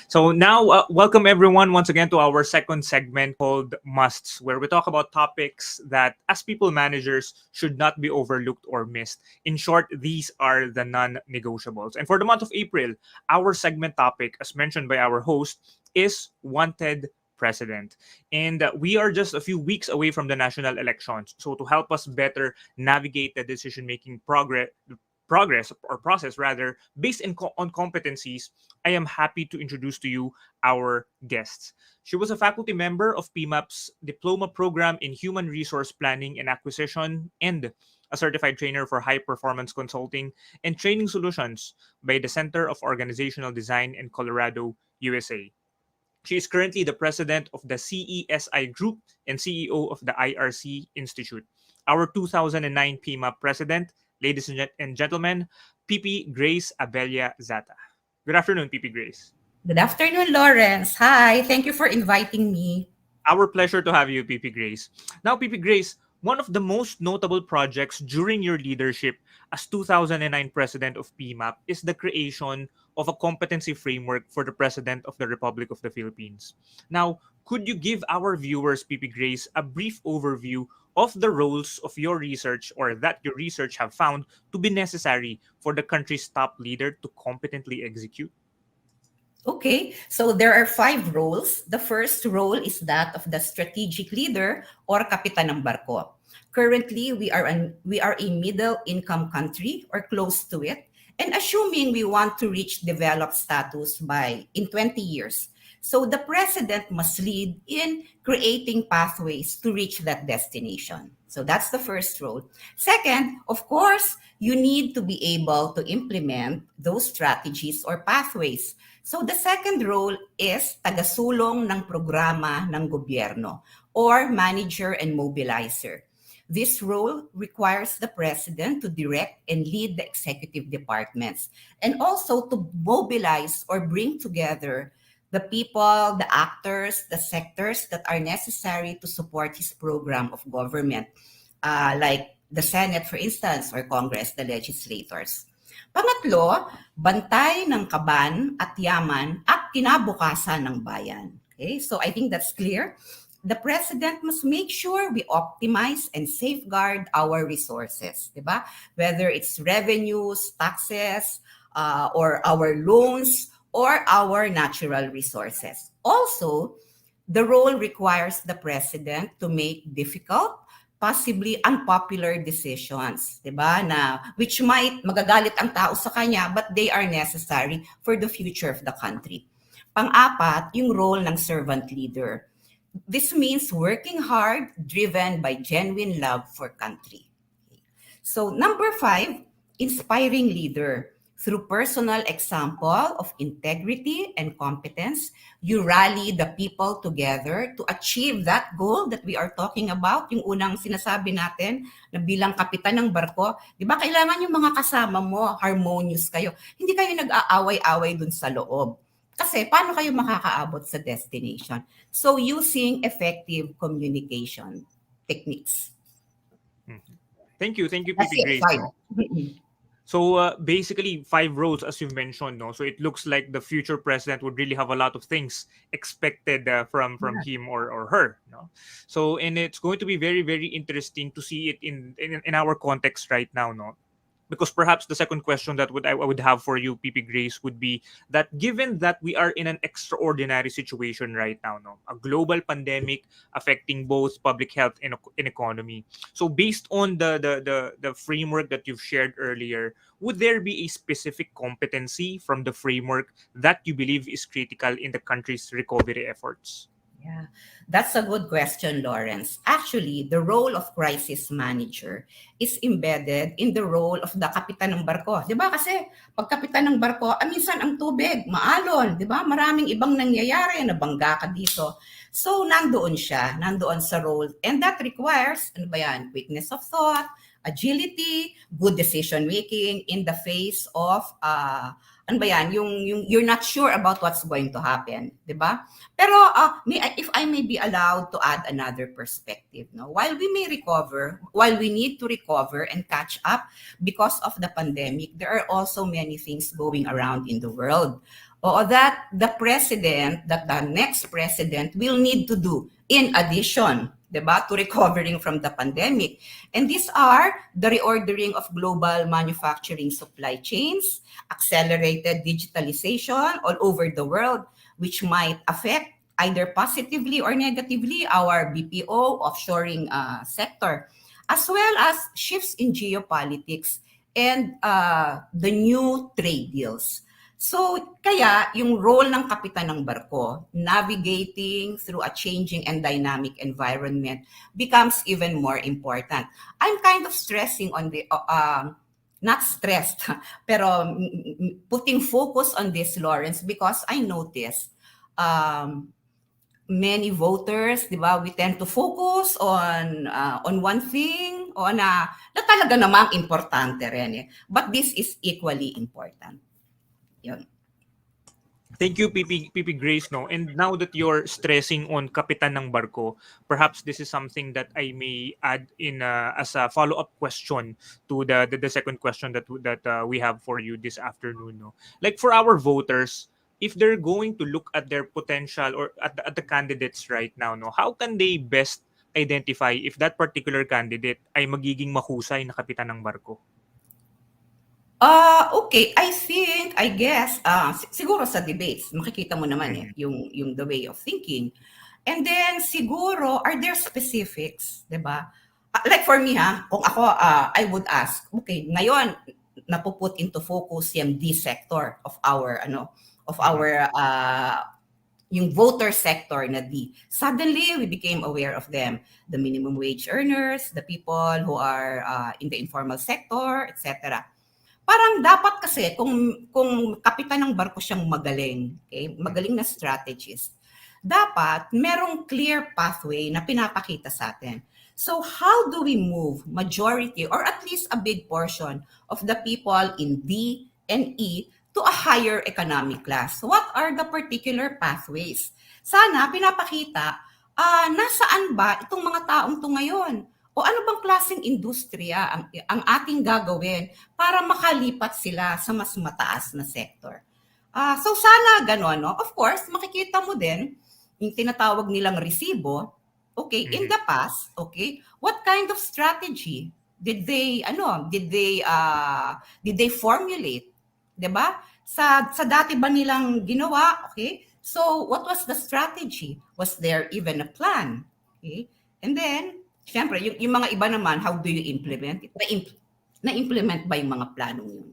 So now, welcome everyone once again to our second segment called Musts, where we talk about topics that, as people managers, should not be overlooked or missed. In short, these are the non negotiables. And for the month of April, our segment topic, as mentioned by our host, is Wanted President. And we are just a few weeks away from the national elections. So, to help us better navigate the decision making progress or process rather based on competencies, I am happy to introduce to you our guests. She was a faculty member of PMAP's diploma program in human resource planning and acquisition and a certified trainer for high performance consulting and training solutions by the Center of Organizational Design in Colorado, USA. She is currently the president of the CESI Group and CEO of the IRC Institute. Our 2009 PMAP president, ladies and gentlemen, PP Grace Abella Zata. Good afternoon, PP Grace. Good afternoon, Lawrence. Hi, thank you for inviting me. Our pleasure to have you, PP Grace. Now, PP Grace, one of the most notable projects during your leadership as 2009 president of PMAP is the creation of a competency framework for the President of the Republic of the Philippines. Now, could you give our viewers, PP Grace, a brief overview of the roles of your research or that your research have found to be necessary for the country's top leader to competently execute? Okay, so there are 5 roles. The first role is that of the strategic leader or kapitan ng barko. Currently, we are a middle income country or close to it, and assuming we want to reach developed status by in 20 years. So the president must lead in creating pathways to reach that destination. So that's the first role. Second, of course, you need to be able to implement those strategies or pathways. So the second role is tagasulong ng programa ng gobyerno or manager and mobilizer. This role requires the president to direct and lead the executive departments and also to mobilize or bring together the people, the actors, the sectors that are necessary to support his program of government, like the Senate, for instance, or Congress, the legislators. Pangatlo, bantay ng kaban at yaman at kinabukasan ng bayan. Okay, so I think that's clear. The president must make sure we optimize and safeguard our resources, diba? Whether it's revenues, taxes, or our loans, or our natural resources. Also, the role requires the president to make difficult, possibly unpopular decisions, 'di ba? Na which might magagalit ang tao sa kanya, but they are necessary for the future of the country. Pang-apat, yung role ng servant leader. This means working hard, driven by genuine love for country. So, number 5, inspiring leader. Through personal example of integrity and competence, you rally the people together to achieve that goal that we are talking about. Yung unang sinasabi natin na bilang kapitan ng barko, di ba kailangan yung mga kasama mo, harmonious kayo. Hindi kayo nag-aaway-away dun sa loob. Kasi paano kayo makakaabot sa destination? So using effective communication techniques. Thank you, That's PP it, Grace. 5. So basically 5 roles as you mentioned, no. So it looks like the future president would really have a lot of things expected from him or her, no. So and it's going to be very very interesting to see it in our context right now, no. Because perhaps the second question that I would have for you, PP Grace, would be that given that we are in an extraordinary situation right now, no, a global pandemic affecting both public health and economy. So based on the framework that you've shared earlier, would there be a specific competency from the framework that you believe is critical in the country's recovery efforts? Yeah, that's a good question, Lawrence. Actually, the role of crisis manager is embedded in the role of the kapitan ng barko. 'Di ba? Kasi pag kapitan ng barko, minsan ang tubig, maalon, 'di ba? Maraming ibang nangyayari, nabangga ka dito. So, nandoon siya, nandoon sa role. And that requires, ano ba yan? Quickness of thought, agility, good decision making in the face of ano ba yan, yung you're not sure about what's going to happen, 'di ba? Pero if I may be allowed to add another perspective, no? While we need to recover and catch up because of the pandemic, there are also many things going around in the world. or that the next president will need to do in addition, diba, to recovering from the pandemic. And these are the reordering of global manufacturing supply chains, accelerated digitalization all over the world, which might affect either positively or negatively our BPO offshoring sector, as well as shifts in geopolitics and the new trade deals. So, kaya yung role ng kapitan ng barko, navigating through a changing and dynamic environment becomes even more important. I'm kind of stressing on not stressed, pero putting focus on this, Lawrence, because I noticed many voters, di ba, we tend to focus on one thing, na talaga namang importante rin eh. But this is equally important. Yun. Thank you, PP Grace. No, and now that you're stressing on kapitan ng barko, perhaps this is something that I may add in as a follow-up question to the second question that we have for you this afternoon. No, like for our voters, if they're going to look at their potential or at the candidates right now, no, how can they best identify if that particular candidate ay magiging mahusay na kapitan ng barko? Okay. I guess, siguro sa debates, makikita mo naman yung the way of thinking. And then, siguro, are there specifics, di ba? Like for me, kung ako, I would ask, okay, ngayon, napuput into focus yung D sector of our, yung voter sector na D. Suddenly, we became aware of them. The minimum wage earners, the people who are in the informal sector, etc. Parang dapat kasi kung kapitan ng barko siyang magaling, okay? Magaling na strategist, dapat merong clear pathway na pinapakita sa atin. So how do we move majority or at least a big portion of the people in D and E to a higher economic class? What are the particular pathways? Sana pinapakita, nasaan ba itong mga taong to ngayon? O ano bang klaseng industriya ang ating gagawin para makalipat sila sa mas mataas na sector? So sana gano'n, no? Of course, makikita mo din yung tinatawag nilang resibo. Okay, in the past, okay, what kind of strategy did they formulate? 'Di ba? Sa dati ba nilang ginawa? Okay? So what was the strategy? Was there even a plan? Okay? And then siyempre, yung mga iba naman, how do you implement it? Na-implement ba yung mga planong yun?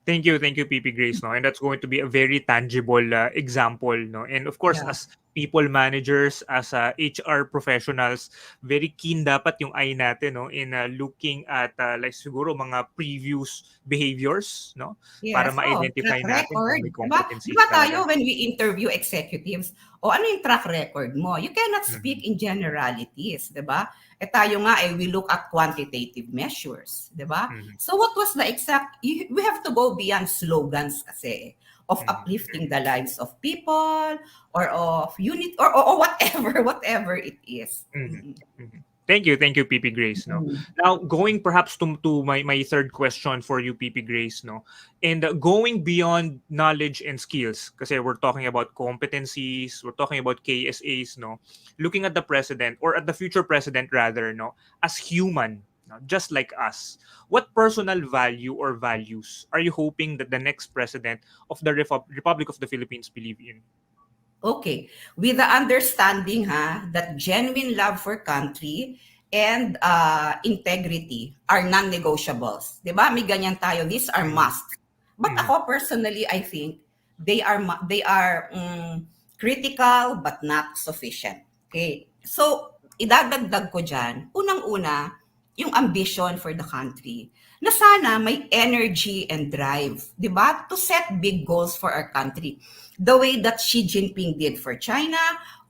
Thank you, PP Grace. No, and that's going to be a very tangible example. No, and of course, as people managers, as HR professionals, very keen dapat yung eye natin, no, in looking at like siguro mga previous behaviors, no, para ma-identify track natin record. kung may competency. Diba tayo when we interview executives, ano yung track record mo? You cannot speak in generalities, diba? Tayo nga we look at quantitative measures, diba? So what was the exact, we have to go beyond slogans kasi of uplifting the lives of people or of unit or whatever it is. Thank you, PP Grace. No, now going perhaps to my third question for you, PP Grace. No, and going beyond knowledge and skills, kasi we're talking about competencies, we're talking about KSAs. No, looking at the president or at the future president rather, no, as human, no, just like us. What personal value or values are you hoping that the next president of the Republic of the Philippines believe in? Okay. With the understanding that genuine love for country and integrity are non-negotiables. 'Di ba? May ganyan tayo. These are must. But ako personally, I think they are critical but not sufficient. Okay? So, idadagdag ko dyan, unang-una, yung ambition for the country na sana may energy and drive, 'di ba? To set big goals for our country. The way that Xi Jinping did for China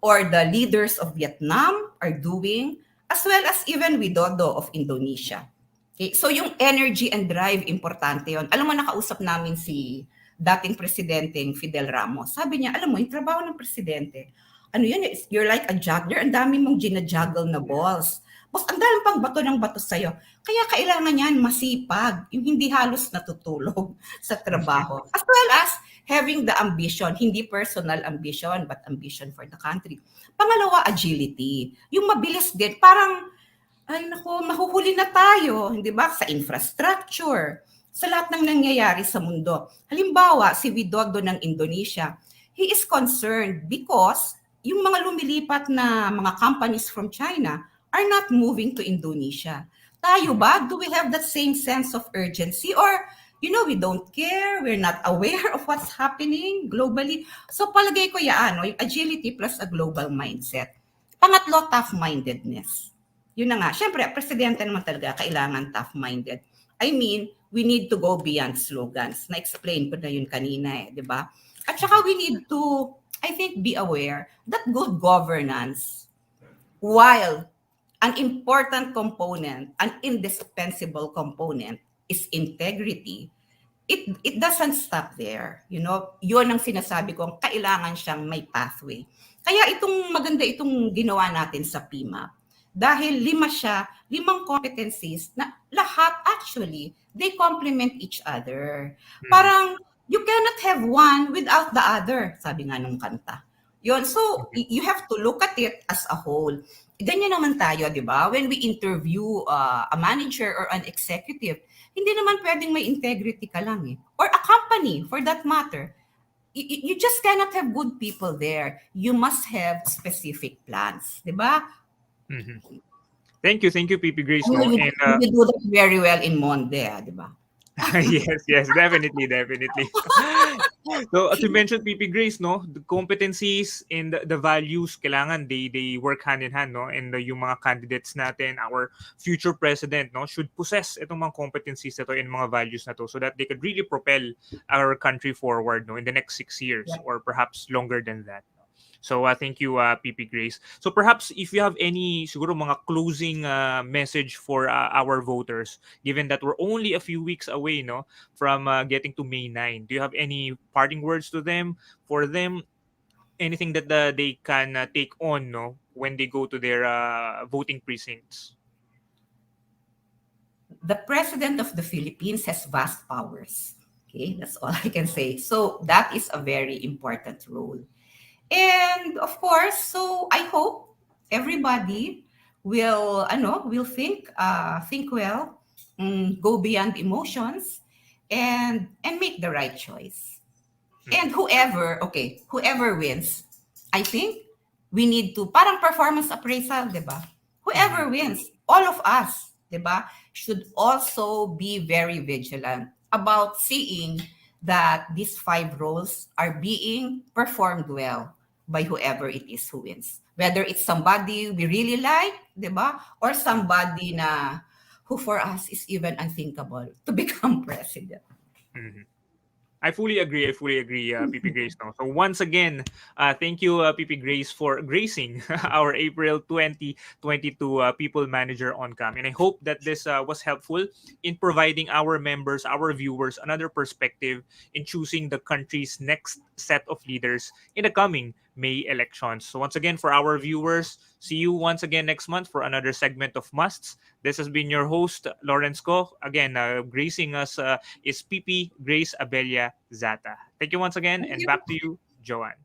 or the leaders of Vietnam are doing, as well as even Widodo of Indonesia. Okay? So yung energy and drive, importante yon. Alam mo, nakausap namin si dating presidenteng Fidel Ramos. Sabi niya, alam mo, yung trabaho ng presidente, ano yun, you're like a juggler, ang dami mong ginajuggle na balls. Boss, ang dami pang bato ng bato sa'yo. Kaya kailangan yan masipag, yung hindi halos natutulog sa trabaho. As well as Having the ambition, hindi personal ambition, but ambition for the country. Pangalawa, agility. Yung mabilis din, parang, ay nako, mahuhuli na tayo, hindi ba? Sa infrastructure, sa lahat ng nangyayari sa mundo. Halimbawa, si Widodo ng Indonesia, he is concerned because yung mga lumilipat na mga companies from China are not moving to Indonesia. Tayo ba? Do we have that same sense of urgency? Or, we don't care, we're not aware of what's happening globally. So palagay ko yung agility plus a global mindset. Pangatlo, tough-mindedness. Yun na nga. Siyempre, presidente naman talaga, kailangan tough-minded. I mean, we need to go beyond slogans. Na-explain ko na yun kanina di ba? At saka we need to, I think, be aware that good governance, while an important component, an indispensable component, is integrity, it doesn't stop there. Yun ang sinasabi ko, kailangan siyang may pathway. Kaya maganda itong ginawa natin sa PMAP. Dahil 5 competencies na lahat actually, they complement each other. Parang, you cannot have one without the other, sabi nga nung kanta. Yun, so you have to look at it as a whole. Ganyan naman tayo, di ba? When we interview a manager or an executive, hindi naman pwedeng may integrity ka lang Or a company, for that matter. You just cannot have good people there. You must have specific plans, di ba? Thank you, PP Grace. You do that very well in Monde, di ba? yes, definitely. So as you mentioned, PP Grace, the competencies and the values, kailangan they work hand in hand, and yung mga candidates natin, our future president, should possess itong mga competencies na to and mga values na to so that they could really propel our country forward, in the next 6 years or perhaps longer than that. So thank you, PP Grace. So perhaps if you have any siguro mga closing message for our voters, given that we're only a few weeks away from getting to May 9, do you have any parting words to them, for them, anything that they can take on when they go to their voting precincts? The President of the Philippines has vast powers. Okay, that's all I can say. So that is a very important role. And of course, so I hope everybody will think well, go beyond emotions, and make the right choice. And whoever wins, I think we need to, parang performance appraisal, di ba? Whoever wins, all of us, di ba, should also be very vigilant about seeing that these 5 roles are being performed well by whoever it is who wins. Whether it's somebody we really like, di ba? Or somebody who for us is even unthinkable to become president. I fully agree, PP Grace. So once again, thank you, PP Grace, for gracing our April 2022 People Manager on Cam. And I hope that this was helpful in providing our members, our viewers, another perspective in choosing the country's next set of leaders in the coming May elections. So once again, for our viewers, see you once again next month for another segment of Musts. This has been your host, Lawrence Ko. Again, gracing us is PP Grace Abella Zata. Thank you once again, and back to you, Joanne.